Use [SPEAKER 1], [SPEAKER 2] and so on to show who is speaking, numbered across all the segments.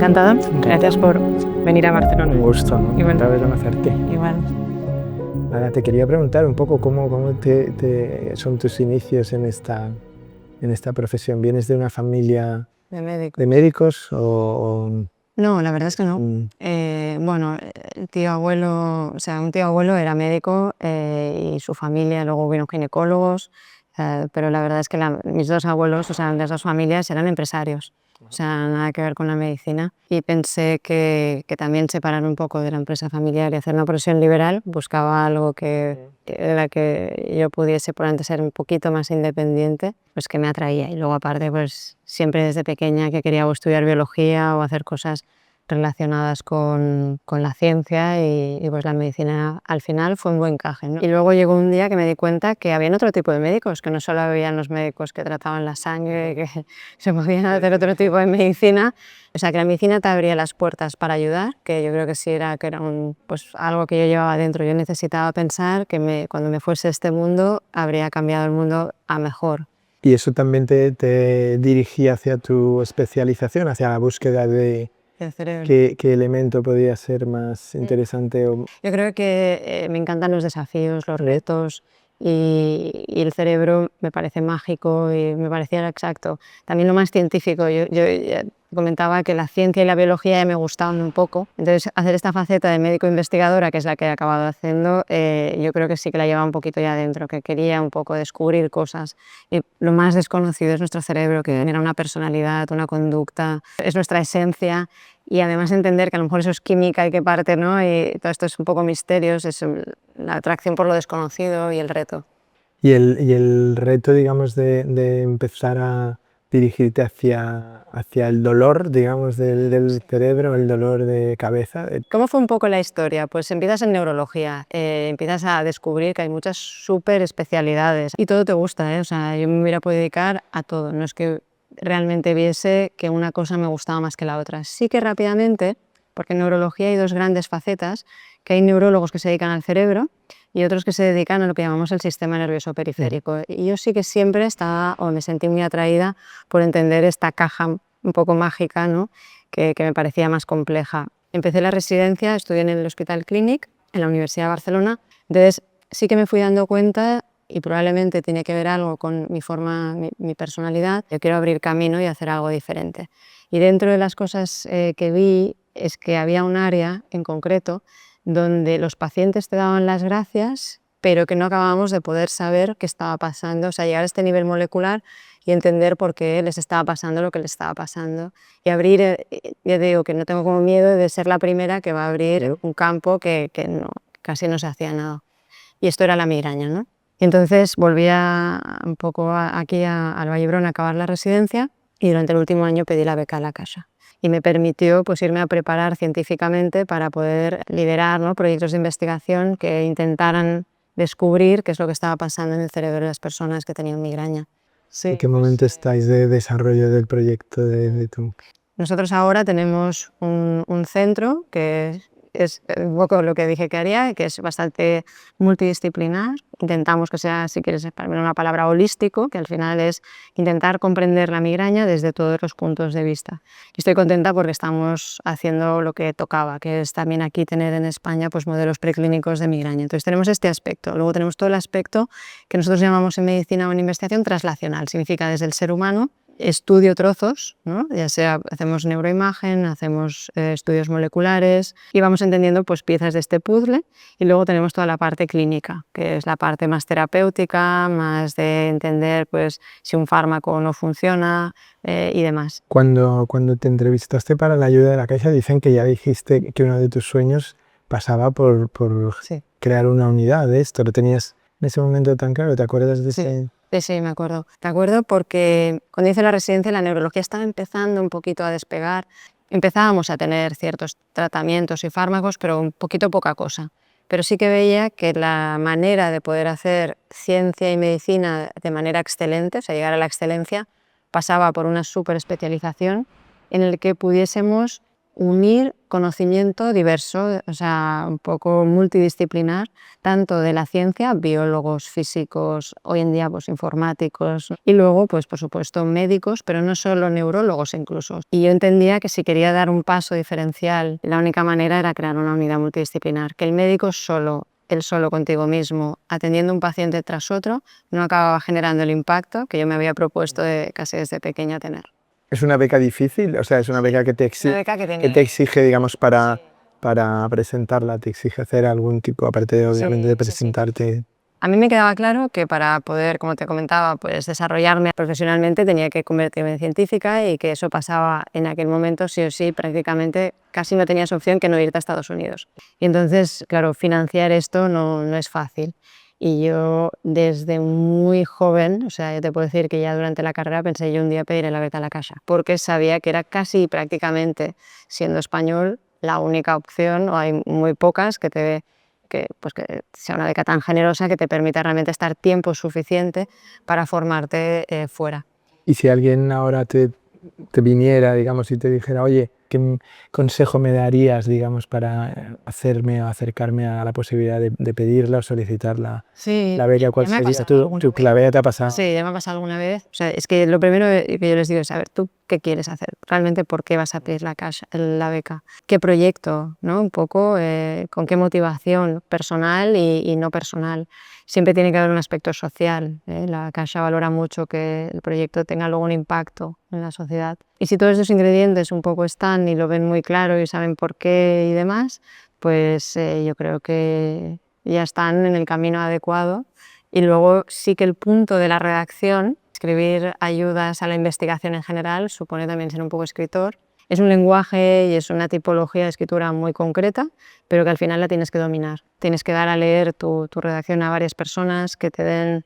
[SPEAKER 1] Encantada. Gracias por venir a Barcelona.
[SPEAKER 2] Un gusto, ¿no?
[SPEAKER 1] Igual.
[SPEAKER 2] Encantado de conocerte.
[SPEAKER 1] Igual.
[SPEAKER 2] Ahora, te quería preguntar un poco cómo son tus inicios en esta profesión. ¿Vienes de una familia
[SPEAKER 1] De médico.
[SPEAKER 2] de médicos o...?
[SPEAKER 1] No, la verdad es que no. Bueno, un tío abuelo era médico y su familia, luego hubieron ginecólogos, pero la verdad es que mis dos abuelos, o sea, las dos familias eran empresarios, o sea, nada que ver con la medicina. Y pensé que también separarme un poco de la empresa familiar y hacer una profesión liberal, buscaba algo de la que yo pudiese por antes ser un poquito más independiente, pues que me atraía. Y luego aparte, pues siempre desde pequeña que quería o estudiar biología o hacer cosas relacionadas con la ciencia y pues la medicina al final fue un buen encaje, ¿no? Y luego llegó un día que me di cuenta que había otro tipo de médicos, que no solo habían los médicos que trataban la sangre, que se podían hacer otro tipo de medicina, o sea, que la medicina te abría las puertas para ayudar, que yo creo que sí era pues algo que yo llevaba dentro. Yo necesitaba pensar que cuando me fuese a este mundo habría cambiado el mundo a mejor.
[SPEAKER 2] ¿Y eso también te dirigía hacia tu especialización, hacia la búsqueda de qué elemento podía ser más interesante?
[SPEAKER 1] Yo creo que me encantan los desafíos, los retos y el cerebro me parece mágico y me parecía exacto. También lo más científico, yo comentaba que la ciencia y la biología ya me gustaban un poco, entonces hacer esta faceta de médico investigadora, que es la que he acabado haciendo, yo creo que sí que la llevaba un poquito ya dentro, que quería un poco descubrir cosas. Y lo más desconocido es nuestro cerebro, que genera una personalidad, una conducta, es nuestra esencia. Y además entender que a lo mejor eso es química y qué parte, ¿no? Y todo esto es un poco misterios, es la atracción por lo desconocido y el reto.
[SPEAKER 2] Y el reto, digamos, de empezar a dirigirte hacia el dolor, digamos, del cerebro, el dolor de cabeza.
[SPEAKER 1] ¿Cómo fue un poco la historia? Pues empiezas en neurología, empiezas a descubrir que hay muchas súper especialidades y todo te gusta, ¿eh? O sea, yo me hubiera podido dedicar a todo, no es que realmente viese que una cosa me gustaba más que la otra. Sí que rápidamente, porque en neurología hay dos grandes facetas, que hay neurólogos que se dedican al cerebro y otros que se dedican a lo que llamamos el sistema nervioso periférico. Y yo sí que siempre me sentí muy atraída por entender esta caja un poco mágica, ¿no? que me parecía más compleja. Empecé la residencia, estudié en el Hospital Clínic, en la Universidad de Barcelona, entonces sí que me fui dando cuenta, y probablemente tiene que ver algo con mi forma, mi personalidad, yo quiero abrir camino y hacer algo diferente. Y dentro de las cosas que vi es que había un área en concreto donde los pacientes te daban las gracias, pero que no acabábamos de poder saber qué estaba pasando, o sea, llegar a este nivel molecular y entender por qué les estaba pasando lo que les estaba pasando. Y abrir, ya digo que no tengo como miedo de ser la primera que va a abrir un campo que casi no se hacía nada. Y esto era la migraña, ¿no? Y entonces volví un poco aquí al Vallebrón a acabar la residencia y durante el último año pedí la beca a la Caixa. Y me permitió pues, irme a preparar científicamente para poder liderar, ¿no? proyectos de investigación que intentaran descubrir qué es lo que estaba pasando en el cerebro de las personas que tenían migraña. Sí,
[SPEAKER 2] ¿En qué momento estáis de desarrollo del proyecto de tu...?
[SPEAKER 1] Nosotros ahora tenemos un centro que es un poco lo que dije que haría, que es bastante multidisciplinar. Intentamos que sea, si quieres poner una palabra, holístico, que al final es intentar comprender la migraña desde todos los puntos de vista. Y estoy contenta porque estamos haciendo lo que tocaba, que es también aquí tener en España pues, modelos preclínicos de migraña. Entonces tenemos este aspecto. Luego tenemos todo el aspecto que nosotros llamamos en medicina o en investigación translacional. Significa desde el ser humano estudio trozos, ¿no? Ya sea hacemos neuroimagen, hacemos estudios moleculares y vamos entendiendo pues, piezas de este puzzle, y luego tenemos toda la parte clínica, que es la parte más terapéutica, más de entender pues, si un fármaco no funciona y demás.
[SPEAKER 2] Cuando te entrevistaste para la ayuda de la Caixa, dicen que ya dijiste que uno de tus sueños pasaba por
[SPEAKER 1] Sí.
[SPEAKER 2] crear una unidad de esto. ¿Lo tenías en ese momento tan claro? ¿Te acuerdas de ese...?
[SPEAKER 1] Sí, me acuerdo. Me acuerdo porque cuando hice la residencia la neurología estaba empezando un poquito a despegar. Empezábamos a tener ciertos tratamientos y fármacos, pero un poquito poca cosa. Pero sí que veía que la manera de poder hacer ciencia y medicina de manera excelente, o sea, llegar a la excelencia, pasaba por una súper especialización en la que pudiésemos unir conocimiento diverso, o sea, un poco multidisciplinar, tanto de la ciencia, biólogos, físicos, hoy en día pues informáticos, y luego pues por supuesto médicos, pero no solo neurólogos incluso. Y yo entendía que si quería dar un paso diferencial, la única manera era crear una unidad multidisciplinar, que el médico solo, él solo contigo mismo, atendiendo un paciente tras otro, no acababa generando el impacto que yo me había propuesto casi desde pequeña tener.
[SPEAKER 2] ¿Es una beca difícil? O sea, es una beca que te
[SPEAKER 1] que
[SPEAKER 2] exige, digamos, para presentarla, te exige hacer algún tipo, aparte de, obviamente, de presentarte.
[SPEAKER 1] A mí me quedaba claro que para poder, como te comentaba, pues desarrollarme profesionalmente tenía que convertirme en científica y que eso pasaba en aquel momento sí o sí, prácticamente casi no tenías opción que no irte a Estados Unidos. Y entonces, claro, financiar esto no es fácil. Y yo desde muy joven, o sea, yo te puedo decir que ya durante la carrera pensé yo un día pediré la beca a la Caixa, porque sabía que era casi prácticamente, siendo español, la única opción, o hay muy pocas que sea una beca tan generosa que te permita realmente estar tiempo suficiente para formarte fuera.
[SPEAKER 2] Y si alguien ahora te viniera, digamos, y te dijera, oye, ¿qué consejo me darías, digamos, para hacerme o acercarme a la posibilidad de pedirla o solicitar la beca? ¿Cuál sería tu clave? ¿Ya te ha pasado?
[SPEAKER 1] Sí, ya me ha pasado alguna vez. O sea, es que lo primero que yo les digo es, a ver, ¿tú qué quieres hacer? ¿Realmente por qué vas a pedir la beca? ¿Qué proyecto? ¿No? Un poco, ¿con qué motivación personal y no personal? Siempre tiene que haber un aspecto social. La Caixa valora mucho que el proyecto tenga luego un impacto en la sociedad. Y si todos esos ingredientes un poco están y lo ven muy claro y saben por qué y demás, pues yo creo que ya están en el camino adecuado. Y luego sí que el punto de la redacción, escribir ayudas a la investigación en general, supone también ser un poco escritor. Es un lenguaje y es una tipología de escritura muy concreta, pero que al final la tienes que dominar. Tienes que dar a leer tu redacción a varias personas que te den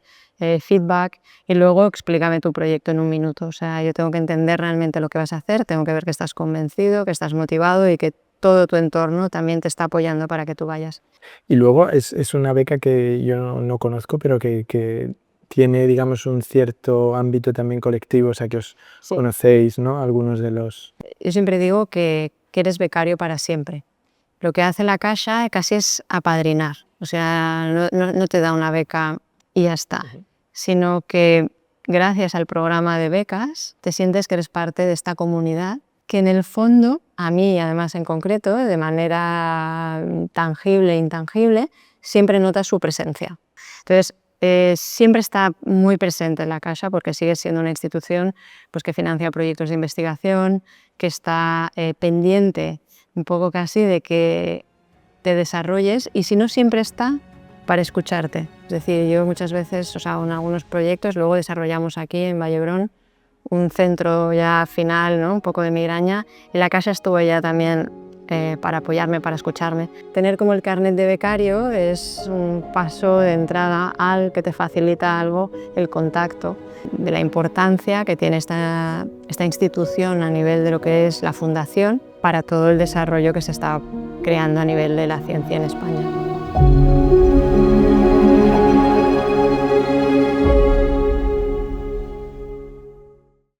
[SPEAKER 1] feedback y luego explícame tu proyecto en un minuto. O sea, yo tengo que entender realmente lo que vas a hacer, tengo que ver que estás convencido, que estás motivado y que todo tu entorno también te está apoyando para que tú vayas.
[SPEAKER 2] Y luego es una beca que yo no conozco, pero que tiene, digamos, un cierto ámbito también colectivo, o sea, que os conocéis, ¿no? Algunos de los...
[SPEAKER 1] Yo siempre digo que eres becario para siempre. Lo que hace la Caixa casi es apadrinar, o sea, no te da una beca y ya está, sino que gracias al programa de becas te sientes que eres parte de esta comunidad que en el fondo, a mí además en concreto, de manera tangible e intangible, siempre notas su presencia. Entonces, siempre está muy presente en la Caixa porque sigue siendo una institución pues, que financia proyectos de investigación, que está pendiente un poco casi de que te desarrolles y si no siempre está para escucharte. Es decir, yo muchas veces, o sea, en algunos proyectos, luego desarrollamos aquí en Vallebrón un centro ya final, ¿no? Un poco de migraña, y la Caixa estuvo ya también para apoyarme, para escucharme. Tener como el carnet de becario es un paso de entrada al que te facilita algo, el contacto, de la importancia que tiene esta institución a nivel de lo que es la fundación para todo el desarrollo que se está creando a nivel de la ciencia en España.